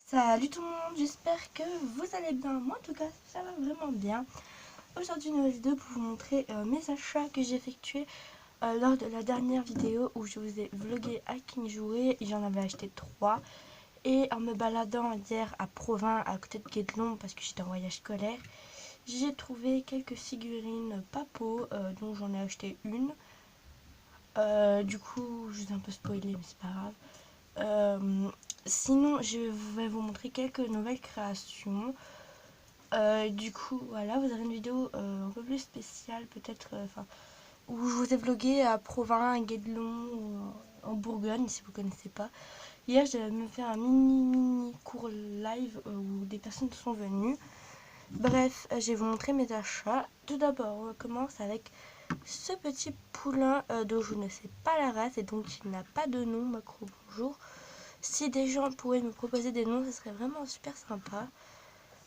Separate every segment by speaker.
Speaker 1: Salut tout le monde, j'espère que vous allez bien. Moi en tout cas ça va vraiment bien. Aujourd'hui une nouvelle vidéo pour vous montrer mes achats que j'ai effectués lors de la dernière vidéo où je vous ai vlogué à King Jouet. J'en avais acheté 3 et en me baladant hier à Provins à côté de Guédelon parce que j'étais en voyage scolaire, j'ai trouvé quelques figurines Papo dont j'en ai acheté une. Du coup je vous ai un peu spoilé mais c'est pas grave. Sinon, je vais vous montrer quelques nouvelles créations. Du coup, voilà, vous aurez une vidéo un peu plus spéciale, peut-être, où je vous ai vlogué à Provins, à Guédelon, en Bourgogne, si vous ne connaissez pas. Hier, j'ai même fait un mini cours live où des personnes sont venues. Bref, je vais vous montrer mes achats. Tout d'abord, on commence avec ce petit poulain dont je ne sais pas la race et donc il n'a pas de nom, Macro bonjour. Si des gens pouvaient me proposer des noms, ce serait vraiment super sympa.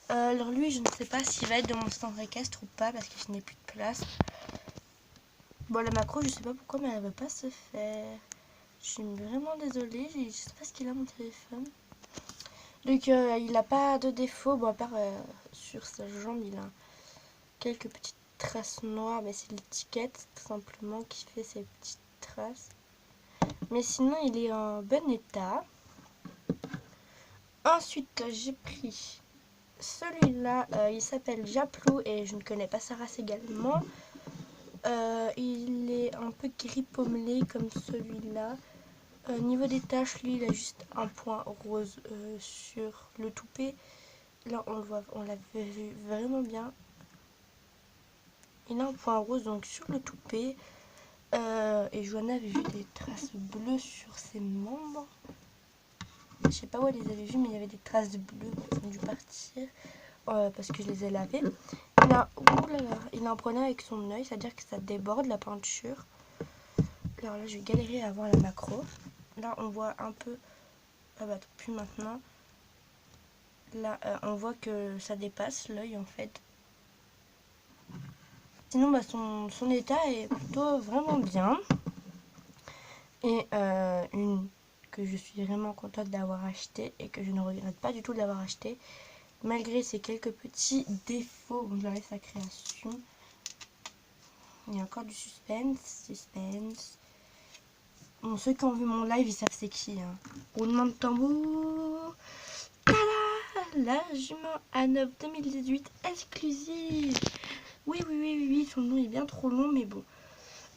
Speaker 1: Alors lui, je ne sais pas s'il va être dans mon stand équestre ou pas parce que je n'ai plus de place. Bon, la macro, je sais pas pourquoi, mais elle ne veut pas se faire. Je suis vraiment désolée, je sais pas ce qu'il a mon téléphone. Donc il n'a pas de défaut, bon à part sur sa jambe, il a quelques petites traces noires, mais c'est l'étiquette tout simplement qui fait ces petites traces. Mais sinon, il est en bon état. Ensuite, j'ai pris celui-là, il s'appelle Japlou et je ne connais pas sa race également. Il est un peu gris pommelé comme celui-là. Niveau des taches, lui, il a juste un point rose sur le toupet. Là, on le voit, on l'a vu vraiment bien. Il a un point rose donc sur le toupet. Et Joanna avait vu des traces bleues sur ses membres. Je sais pas où elle les avait vues, mais il y avait des traces bleues qui ont dû partir parce que je les ai lavées. Il a un problème avec son œil, c'est-à-dire que ça déborde la peinture. Alors là, je vais galérer à voir la macro. Là, on voit un peu. Ah bah, plus maintenant. Là, on voit que ça dépasse l'œil en fait. Sinon, bah, son état est plutôt vraiment bien. Et une que je suis vraiment contente d'avoir acheté et que je ne regrette pas du tout de l'avoir acheté. Malgré ces quelques petits défauts, bon, je laisse sa création. Il y a encore du suspense. Bon, ceux qui ont vu mon live, ils savent c'est qui. Hein. Roulement de tambour. Tada, la jument A9 2018 exclusive. Oui, son nom est bien trop long, mais bon.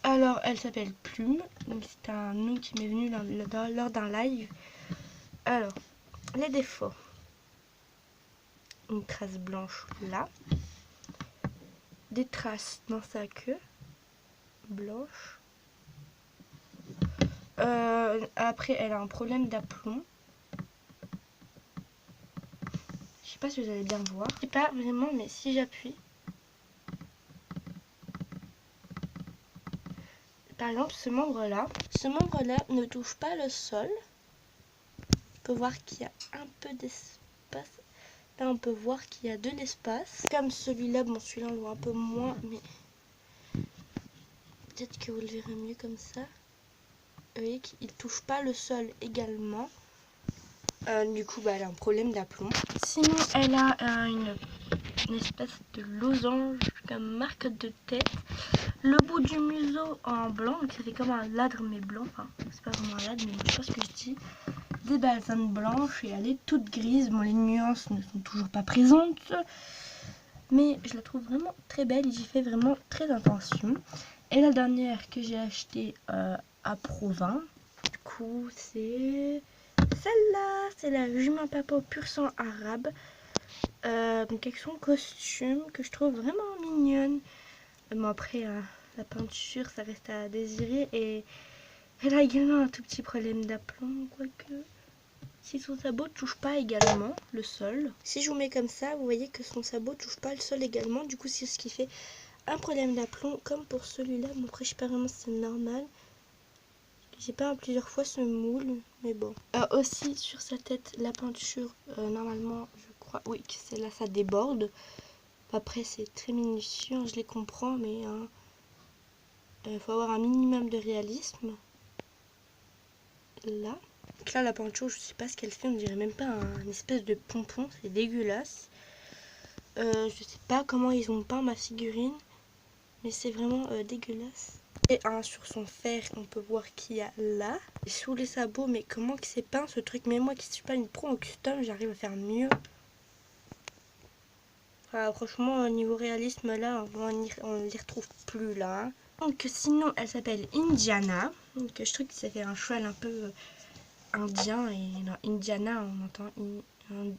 Speaker 1: Alors, elle s'appelle Plume. Donc, c'est un nom qui m'est venu lors d'un live. Alors, les défauts. Une trace blanche là. Des traces dans sa queue. Blanche. Après, elle a un problème d'aplomb. Je sais pas si vous allez bien voir. Je sais pas vraiment, mais si j'appuie. Par exemple, ce membre-là ne touche pas le sol. On peut voir qu'il y a un peu d'espace. Là, on peut voir qu'il y a de l'espace. Comme celui-là, bon, celui-là, on le voit un peu moins, mais peut-être que vous le verrez mieux comme ça. Vous voyez qu'il ne touche pas le sol également. Du coup, bah, elle a un problème d'aplomb. Sinon, elle a une espèce de losange comme marque de tête. Le bout du museau en blanc, donc ça fait comme un ladre mais blanc. Enfin, c'est pas vraiment un ladre, mais je sais pas ce que je dis. Des balsanes blanches et elle est toute grise. Bon, les nuances ne sont toujours pas présentes, mais je la trouve vraiment très belle et j'y fais vraiment très attention. Et la dernière que j'ai achetée à Provins, du coup, c'est celle-là. C'est la jument Papo pur sang arabe. Donc avec son costume que je trouve vraiment mignonne. Bon, après, la peinture, ça reste à désirer. Et elle a également un tout petit problème d'aplomb, quoique. Si son sabot ne touche pas également le sol. Si je vous mets comme ça, vous voyez que son sabot ne touche pas le sol également. Du coup, c'est ce qui fait un problème d'aplomb, comme pour celui-là. Bon, après, je sais pas vraiment si c'est normal. J'ai peint plusieurs fois ce moule, mais bon. Aussi, sur sa tête, la peinture, normalement, je crois, oui, que c'est là, ça déborde. Après, c'est très minutieux, hein, je les comprends, mais faut avoir un minimum de réalisme. Là. Donc là, la peinture, je sais pas ce qu'elle fait. On dirait même pas un espèce de pompon. C'est dégueulasse. Je sais pas comment ils ont peint ma figurine. Mais c'est vraiment dégueulasse. Et sur son fer, on peut voir qu'il y a là. Sous les sabots, mais comment que c'est peint ce truc? Mais moi qui suis pas une pro en custom, j'arrive à faire mieux. Ah, franchement, au niveau réalisme, là, on les retrouve plus là. Hein. Donc sinon, elle s'appelle Indiana. Donc je trouve que ça fait un cheval un peu indien. Et dans Indiana, on entend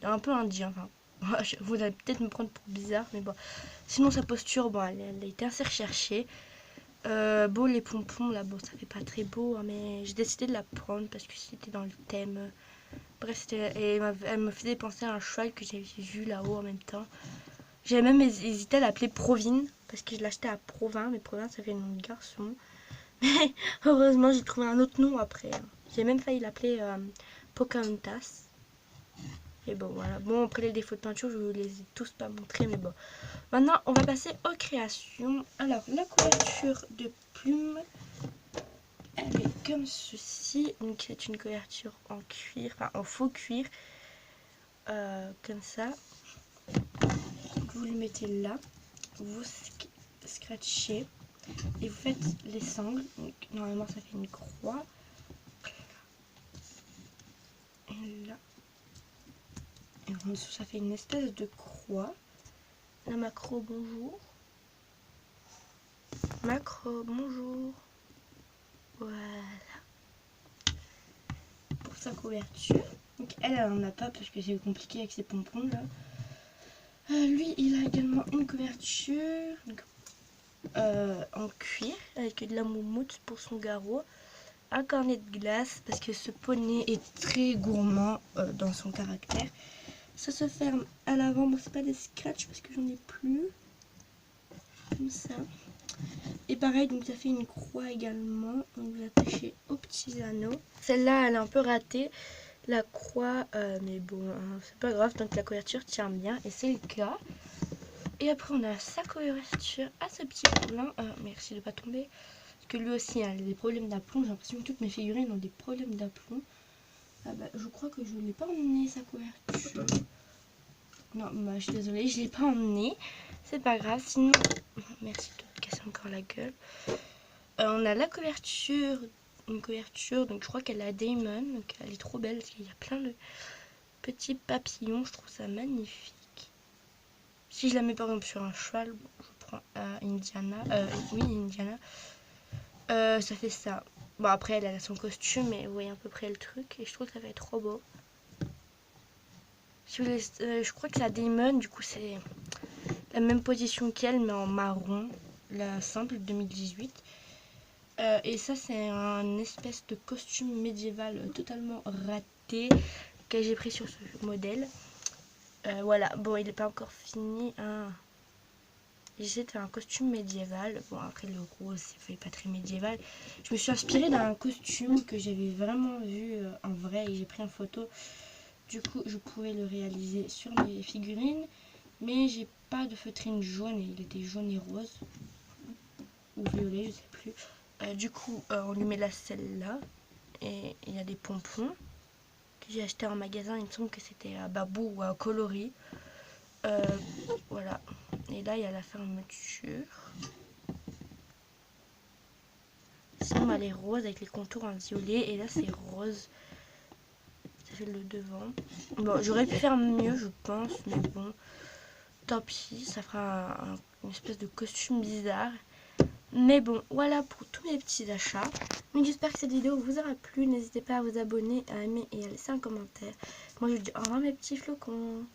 Speaker 1: un peu indien. Enfin, vous allez peut-être me prendre pour bizarre, mais bon. Sinon, sa posture, bon, elle a été assez recherchée. Bon, les pompons, là, bon, ça fait pas très beau, hein, mais j'ai décidé de la prendre parce que c'était dans le thème. Bref, et elle me faisait penser à un cheval que j'avais vu là-haut en même temps. J'avais même hésité à l'appeler Provine, parce que je l'achetais à Provins, mais Provins, ça fait nom de garçon. Mais heureusement, j'ai trouvé un autre nom après. J'ai même failli l'appeler Pocahontas. Et bon, voilà. Bon, après les défauts de peinture, je vous les ai tous pas montrés, mais bon. Maintenant, on va passer aux créations. Alors, la couverture de plumes, elle est comme ceci. Donc, c'est une couverture en cuir, enfin en faux cuir. Comme ça. Vous le mettez là. Vous scratchez. Et vous faites les sangles. Donc, normalement, ça fait une croix. Et là. Et en dessous, ça fait une espèce de croix. La macro, bonjour. Macro, bonjour. Voilà. Pour sa couverture. Donc elle en a pas parce que c'est compliqué avec ses pompons là. Lui, il a également une couverture donc, en cuir avec de la moumoute pour son garrot. Un cornet de glace parce que ce poney est très gourmand dans son caractère. Ça se ferme à l'avant. Bon, c'est pas des scratchs parce que j'en ai plus. Comme ça. Et pareil, donc ça fait une croix également. Donc vous attachez aux petits anneaux. Celle-là, elle est un peu ratée, la croix, mais bon, hein, c'est pas grave tant que la couverture tient bien. Et c'est le cas. Et après, on a sa couverture à ce petit poulain. Merci de pas tomber. Parce que lui aussi a des problèmes d'aplomb. J'ai l'impression que toutes mes figurines ont des problèmes d'aplomb. Ah bah, je crois que je ne l'ai pas emmené sa couverture. Non, bah, je suis désolée, je ne l'ai pas emmené. C'est pas grave, sinon... Merci de te casser encore la gueule. On a la couverture, une couverture, donc je crois qu'elle a Damon, donc elle est trop belle parce qu'il y a plein de petits papillons, je trouve ça magnifique. Si je la mets par exemple sur un cheval, bon, je prends Indiana, oui Indiana, ça fait ça. Bon après elle a son costume, mais vous voyez à peu près le truc, et je trouve que ça va être trop beau. Si vous voulez, je crois que c'est à Damon, du coup c'est la même position qu'elle, mais en marron, la simple 2018. Et ça c'est un espèce de costume médiéval totalement raté que j'ai pris sur ce modèle. Voilà, bon il n'est pas encore fini. Hein. J'essaie de faire un costume médiéval. Bon après le rose c'est pas très médiéval. Je me suis inspirée d'un costume que j'avais vraiment vu en vrai et j'ai pris en photo. Du coup je pouvais le réaliser sur mes figurines. Mais j'ai pas de feutrine jaune et il était jaune et rose. Ou violet, je sais plus. Du coup, on lui met la selle là. Et il y a des pompons que j'ai acheté en magasin. Il me semble que c'était à Babou ou à Coloris. Voilà. Et là, il y a la fermeture. Sinon, elle est rose avec les contours en violet. Et là, c'est rose. Ça fait le devant. Bon, j'aurais pu faire mieux, je pense. Mais bon, tant pis. Ça fera une espèce de costume bizarre. Mais bon, voilà pour tous mes petits achats. Donc j'espère que cette vidéo vous aura plu. N'hésitez pas à vous abonner, à aimer et à laisser un commentaire. Moi je vous dis au revoir mes petits flocons.